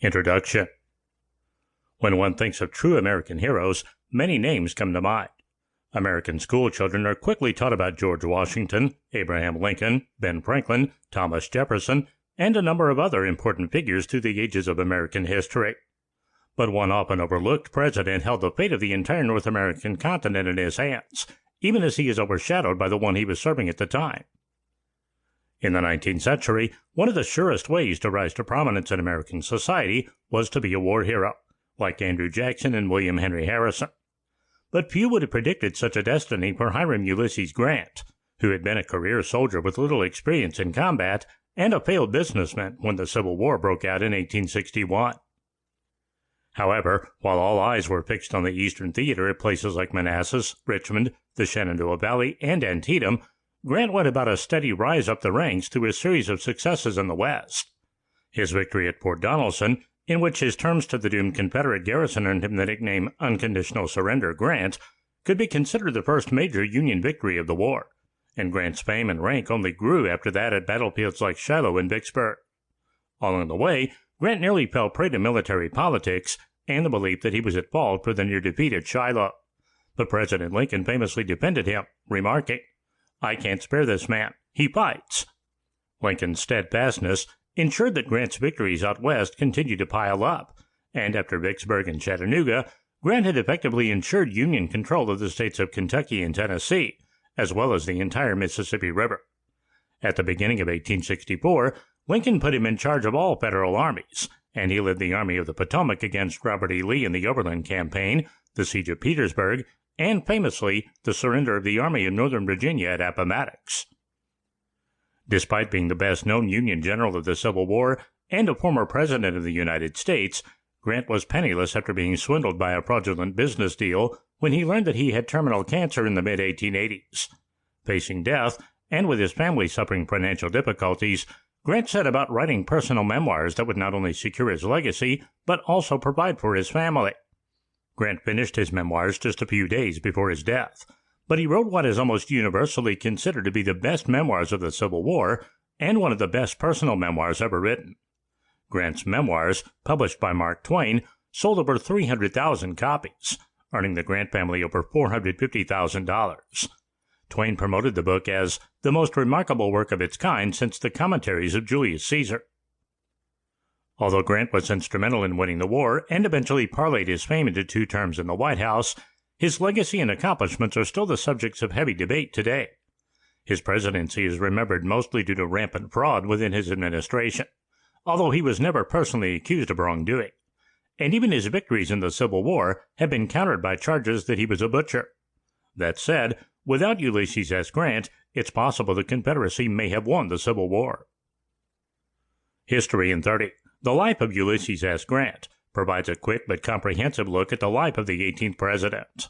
Introduction. When one thinks of true American heroes, many names come to mind. American schoolchildren are quickly taught about George Washington, Abraham Lincoln, Ben Franklin, Thomas Jefferson, and a number of other important figures through the ages of American history. But one often overlooked president held the fate of the entire North American continent in his hands, even as he is overshadowed by the one he was serving at the time. In the 19th century, one of the surest ways to rise to prominence in American society was to be a war hero, like Andrew Jackson and William Henry Harrison. But few would have predicted such a destiny for Hiram Ulysses Grant, who had been a career soldier with little experience in combat and a failed businessman when the Civil War broke out in 1861. However, while all eyes were fixed on the Eastern Theater at places like Manassas, Richmond, the Shenandoah Valley, and Antietam, Grant went about a steady rise up the ranks through a series of successes in the West. His victory at Fort Donelson, in which his terms to the doomed Confederate garrison earned him the nickname Unconditional Surrender Grant, could be considered the first major Union victory of the war, and Grant's fame and rank only grew after that at battlefields like Shiloh and Vicksburg. Along the way, Grant nearly fell prey to military politics and the belief that he was at fault for the near defeat at Shiloh. But President Lincoln famously defended him, remarking, "I can't spare this man. He fights." Lincoln's steadfastness ensured that Grant's victories out west continued to pile up, and after Vicksburg and Chattanooga, Grant had effectively ensured Union control of the states of Kentucky and Tennessee, as well as the entire Mississippi River. At the beginning of 1864, Lincoln put him in charge of all federal armies, and he led the Army of the Potomac against Robert E. Lee in the Overland Campaign, the Siege of Petersburg, and famously, the surrender of the Army of Northern Virginia at Appomattox. Despite being the best-known Union general of the Civil War and a former president of the United States, Grant was penniless after being swindled by a fraudulent business deal when he learned that he had terminal cancer in the mid-1880s. Facing death, and with his family suffering financial difficulties, Grant set about writing personal memoirs that would not only secure his legacy, but also provide for his family. Grant finished his memoirs just a few days before his death, but he wrote what is almost universally considered to be the best memoirs of the Civil War and one of the best personal memoirs ever written. Grant's memoirs, published by Mark Twain, sold over 300,000 copies, earning the Grant family over $450,000. Twain promoted the book as the most remarkable work of its kind since the commentaries of Julius Caesar. Although Grant was instrumental in winning the war and eventually parlayed his fame into 2 terms in the White House, his legacy and accomplishments are still the subjects of heavy debate today. His presidency is remembered mostly due to rampant fraud within his administration, although he was never personally accused of wrongdoing. And even his victories in the Civil War have been countered by charges that he was a butcher. That said, without Ulysses S. Grant, it's possible the Confederacy may have won the Civil War. History in 30. The Life of Ulysses S. Grant provides a quick but comprehensive look at the life of the 18th president.